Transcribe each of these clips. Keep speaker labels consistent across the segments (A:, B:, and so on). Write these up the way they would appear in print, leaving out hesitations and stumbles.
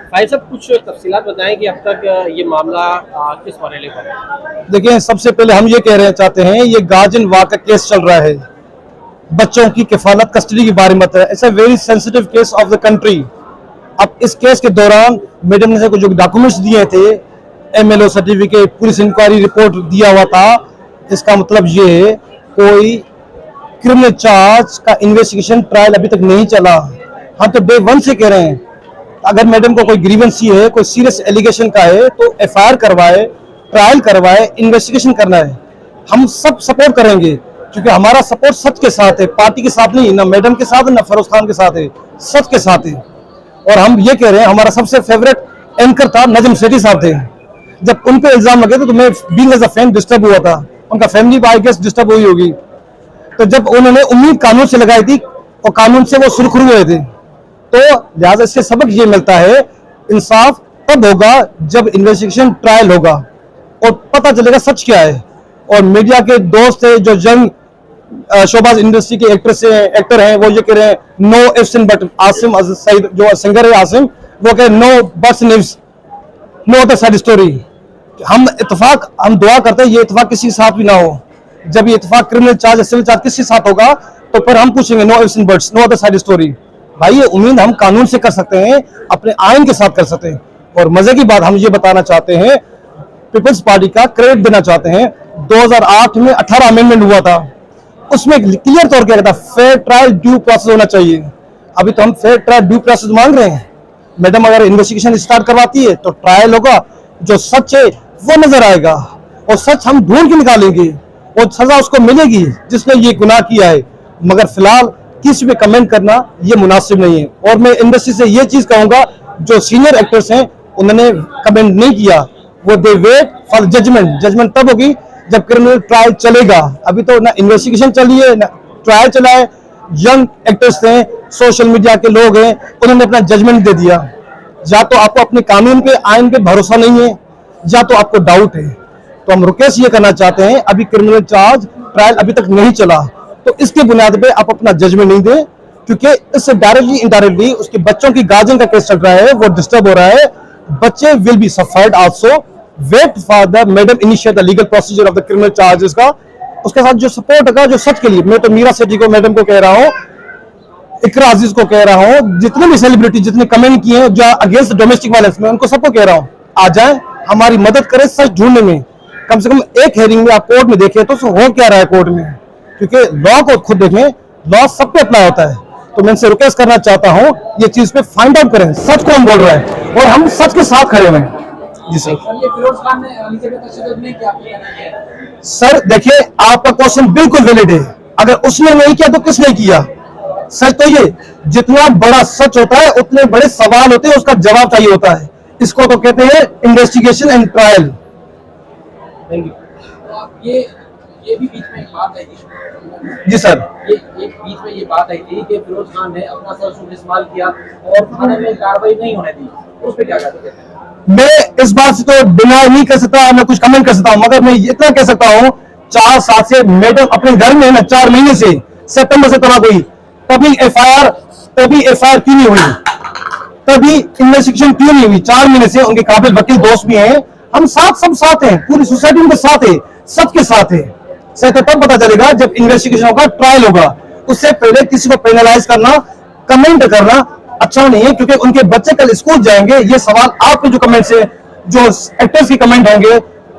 A: भाई साहब कुछ तफसीलात बताएं कि अब तक ये मामला किस मरहले पर है।
B: देखिए, सबसे पहले हम ये कह रहे चाहते हैं, ये गार्जियन वाक का केस चल रहा है, बच्चों की किफालत कस्टडी के बारे में है। It's a very sensitive case of the country. अब इस केस के दौरान मैडम ने जो डॉक्यूमेंट्स दिए थे, MLO certificate, police inquiry report दिया हुआ था, इसका मतलब ये है कोई क्रिमिनल चार्ज का इन्वेस्टिगेशन ट्रायल अभी तक नहीं चला। हम तो डे वन से कह रहे हैं, अगर मैडम को कोई ग्रीवेंसी है, कोई सीरियस एलिगेशन का है, तो एफआईआर करवाए, ट्रायल करवाए, इन्वेस्टिगेशन करना है। हम सब सपोर्ट करेंगे, क्योंकि हमारा सपोर्ट सच के साथ है, पार्टी के साथ नहीं, ना मैडम के साथ, ना फरोज खान के साथ है, सच के साथ है। और हम ये कह रहे हैं, हमारा सबसे फेवरेट एंकर था नजम सेठी साहब थे। जब उन पे इल्जाम लगे तो मैं being as a fan disturb हुआ था, उनका फैमिली आई गेस डिस्टर्ब हुई होगी। तो जब उन्होंने उम्मीद कानून से लगाई थी और कानून से वो सुरखरू हुए थे, तो लिहाजा इससे सबक ये मिलता है, इंसाफ तब होगा जब इन्वेस्टिगेशन ट्रायल होगा और पता चलेगा सच क्या है। और मीडिया के दोस्त है जो जंग शोबाज इंडस्ट्री के एक्टर हैं, वो ये कह रहे हैं no ifs and but. Asim Saeed जो सिंगर है आसिम, वो कह no buts and ifs, no other side story. हम दुआ करते हैं ये इत्तेफाक किसी के साथ भी ना हो। जब ये इत्तेफाक क्रिमिनल चार्ज, सिविल चार्ज किसी के साथ होगा, तो फिर हम पूछेंगे no ifs and buts, no other side story. भाई, ये उम्मीद हम कानून से कर सकते हैं, अपने आइन के साथ कर सकते हैं। और मजे की बात हम ये बताना चाहते हैं, पीपल्स पार्टी का क्रेडिट देना चाहते हैं, 2008 में 18 अमेंडमेंट हुआ था, उसमें क्लियर तौर क्या कहता, फेयर ट्रायल ड्यू प्रोसेस होना चाहिए। अभी तो हम फेयर ट्रायल ड्यू प्रोसेस मांग रहे हैं। मैडम अगर इन्वेस्टिगेशन स्टार्ट करवाती है तो ट्रायल होगा, जो सच है वो नजर आएगा और सच हम ढूंढ के निकालेंगे और सजा उसको मिलेगी जिसने ये गुनाह किया है। मगर फिलहाल किसी पे कमेंट करना ये मुनासिब नहीं है। और मैं इंडस्ट्री से ये चीज कहूंगा, जो सीनियर एक्टर्स हैं उन्होंने कमेंट नहीं किया, वो दे वेट फॉर जजमेंट। जजमेंट तब होगी जब क्रिमिनल ट्रायल चलेगा। अभी तो ना इन्वेस्टिगेशन चली है ना ट्रायल चला है। यंग एक्टर्स हैं, सोशल मीडिया के लोग हैं, उन्होंने अपना जजमेंट दे दिया। या तो आपको अपने कानून पे, आइन पे भरोसा नहीं है, या तो आपको डाउट है। तो हम रिक्वेस्ट ये करना चाहते हैं, अभी क्रिमिनल चार्ज ट्रायल अभी तक नहीं चला, तो इसके बुनियाद पे आप अपना जजमेंट नहीं दें, क्योंकि इससे डायरेक्टली इनडायरेक्टली उसके बच्चों की गार्जियन का केस चल रहा है, वो डिस्टर्ब हो रहा है। बच्चे will be suffered also. Wait for the madam initiate the legal procedure of the criminal charges का। उसके साथ जो सपोर्ट होगा, जो सच के लिए, मैं तो मीरा सेठी को, मैडम को कह रहा हूँ, इकरा अजीज को कह रहा हूँ, जितने भी सेलिब्रिटी जितने कमेंट किए हैं जो अगेंस्ट डोमेस्टिक वायलेंस में, उनको सबको कह रहा हूँ, आ जाए, हमारी मदद करें सच ढूंढने में। कम से कम एक हेयरिंग में आप कोर्ट में देखें तो हो क्या रहा है कोर्ट में, क्योंकि लॉ को खुद देखें, लॉ सब पे अप्लाई होता है। तो मैं इनसे रिक्वेस्ट करना चाहता हूँ, ये चीज पे फाइंड आउट करें, सच कौन बोल रहा है, और हम सच के साथ खड़े हुए हैं। जी सर। सर देखिए, आपका क्वेश्चन बिल्कुल वैलिड है। अगर उसने नहीं किया तो किसने किया? सच तो ये, जितना बड़ा सच होता है उतने बड़े सवाल होते हैं, उसका जवाब चाहिए होता है। इसको तो कहते हैं इन्वेस्टिगेशन एंड ट्रायल।
C: ये भी बीच में एक बात आई थी।
B: जी सर।
C: ये बीच में ये बात आई थी कि फिरोज खान ने अपना सर्वस्व इस्तेमाल किया और थाने में कार्रवाई नहीं होने दी, उस पर क्या कहते हैं?
B: मैं इस बात से तो डिनाई नहीं कर सकता, मैं कुछ कमेंट कर सकता हूं, मगर मैं इतना कह सकता हूं, 4 साल से मैडम अपने घर में है ना, 4 महीने से, सितंबर से तलाक हुई, तभी एफआईआर क्यों नहीं हुई, तभी इन्वेस्टिगेशन क्यों नहीं हुई? 4 महीने से उनके काबिल वकील दोस्त भी हैं, हम सब साथ हैं, पूरी सोसाइटी उनके साथ है, सबके साथ है। सही तो तब पता चलेगा जब इन्वेस्टिगेशन होगा, ट्रायल होगा। उससे पहले किसी को पेनलाइज करना, कमेंट करना अच्छा नहीं है, क्योंकि उनके बच्चे कल स्कूल जाएंगे। ये सवाल आपके जो कमेंट्स है, जो एक्टर्स के कमेंट होंगे,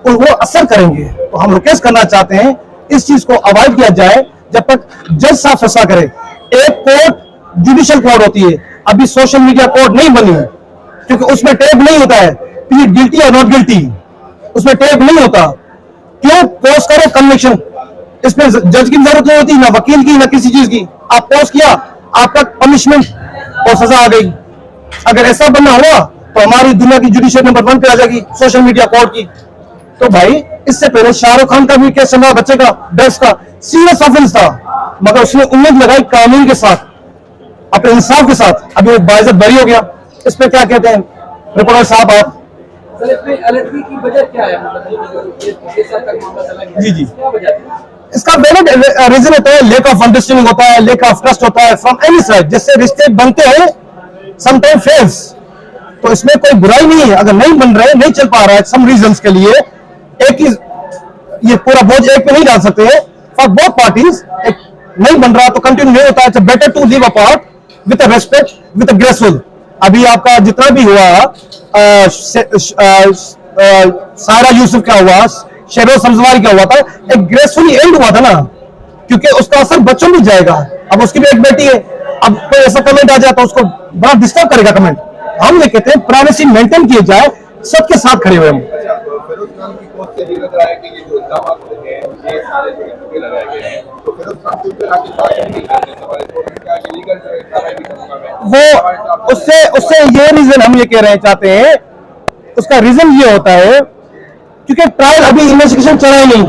B: वो असर करेंगे। तो हम रिक्वेस्ट करना चाहते हैं, इस चीज को अवॉइड किया जाए जब तक जज साहब फैसला करे। एक कोर्ट जुडिशियल कोर्ट होती है, अभी सोशल मीडिया कोर्ट नहीं बनी, क्योंकि उसमें टैग नहीं होता है प्लीड गिल्टी और नॉट गिल्टी, उसमें टैग नहीं होता। क्यों? पोस्ट करो कन्विक्शन, इसमें जज की जरूरत नहीं होती, ना वकील की, ना किसी चीज की। आप पोस्ट किया, आपका पनिशमेंट और सजा आ गई। अगर ऐसा बनना हुआ तो हमारी दुनिया की जुडिशियल नंबर 1 पे आ जाएगी, सोशल मीडिया कोर्ट की। तो भाई, इससे पहले शाहरुख खान का भी केस चला, बच्चे का, ड्रग्स का, सीरियस ऑफेंस था, मगर उसने उम्मीद लगाई कानून के साथ, अपने इंसाफ के साथ। अभी वो बाइज्जत बरी हो गया। इस पे क्या कहते हैं रिपोर्टर साहब आप?
C: सर, इस पे एलर्जी की वजह क्या है? मतलब ये 6 साल तक मामला चला गया,
B: जी जी,
C: क्या वजह है?
B: इसका वैलिड रीजन होता है, लेक ऑफ अंडरस्टैंडिंग होता है, लेक ऑफ ट्रस्ट होता है फ्रॉम एनी साइड, जिससे रिश्ते बनते हैं, समटाइम फेल्स। तो इसमें कोई बुराई नहीं है। अगर नहीं बन रहे, नहीं चल पा रहा है सम रीजंस के लिए, एक ही ये पूरा बोझ एक पे नहीं डाल सकते हैं। फॉर बोथ पार्टीज नहीं बन रहा तो कंटिन्यू नहीं होता है। It's better to live apart with a respect, with a graceful. अभी आपका जितना भी हुआ, सारा यूसुफ क्या हुआ, शेरोज समझवारी क्या हुआ था, एक ग्रेसफुली एंड हुआ था ना, क्योंकि उसका असर बच्चों में जाएगा। अब उसकी भी एक बेटी है, अब कोई ऐसा कमेंट आ जाए तो उसको बड़ा डिस्टर्ब करेगा कमेंट। हम ये कहते हैं प्राइवेसी मेंटेन किए जाए, सबके साथ खड़े हुए हम।
D: फिरोज खान की कोर्ट से भी लग रहा है कि ये जो इल्जामात होते हैं ये सारे जो इनको लगाए गए हैं, तो फिरोज खान के ऊपर आगे बात नहीं करते हमारे कोर्ट में, क्या लीगल कार्रवाई भी करना है
B: वो उससे उससे ये रीजन हम ये कह रहे चाहते हैं, उसका रीजन ये होता है क्योंकि ट्रायल अभी इन्वेस्टिगेशन चला ही नहीं,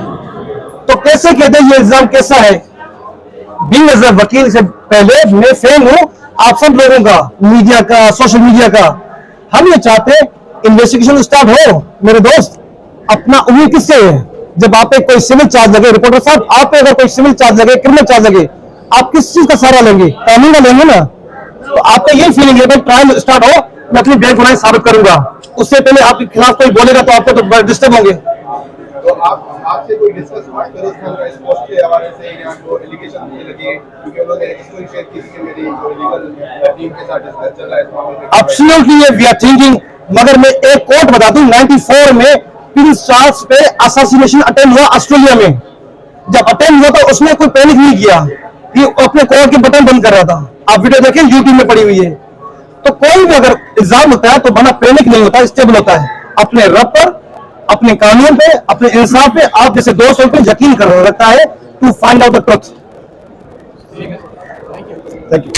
B: तो कैसे कहते हैं ये एग्जाम कैसा है। बीइंग एज अ वकील से पहले मैं फैन हूं आप सब लोगों का, मीडिया का, सोशल मीडिया का। हम ये चाहते हैं इन्वेस्टिगेशन स्टार्ट हो मेरे दोस्त। अपना उम्मीद किससे है? जब आप पे कोई सिविल चार्ज लगे, रिपोर्टर साहब आप पे अगर कोई सिविल चार्ज लगे, क्रिमिनल चार्ज लगे, आप किस चीज का सहारा लेंगे? कानून का लेंगे ना। तो आपका ये फीलिंग है भाई ट्रायल स्टार्ट हो, मैं अपनी बेगुनाही साबित करूंगा, उससे पहले आपके खिलाफ कोई बोलेगा तो आपको तो डिस्टर्ब होंगे।
D: तो आपसे कोई डिस्कस हुआ फिरोज खान का इस पोस्ट के हवाले से, या जो एलिगेशन मुझे लगे क्योंकि उन्होंने स्टोरी शेयर की कि मेरी जो लीगल टीम के साथ डिस्कस चल रहा है इस मामले में?
B: एब्सोल्युटली वी आर थिंकिंग, मगर मैं एक कोट बता दूं, 94 में प्रिंस चार्ल्स पे असैसिनेशन अटेम्प्ट हुआ ऑस्ट्रेलिया में। जब अटेम्प्ट हुआ तो उसने कोई पैनिक नहीं किया, कि अपने कोर्ट के बटन बंद कर रहा था। आप वीडियो देखें, यूट्यूब में पड़ी हुई है। तो कोई भी अगर इल्जाम होता है तो बना पैनिक नहीं होता, स्टेबल होता है। अपने रब पर, अपने कानून पे, अपने इंसाफ पे, आप जैसे दोस्तों पे यकीन कर रखता है to find out the truth. Thank you.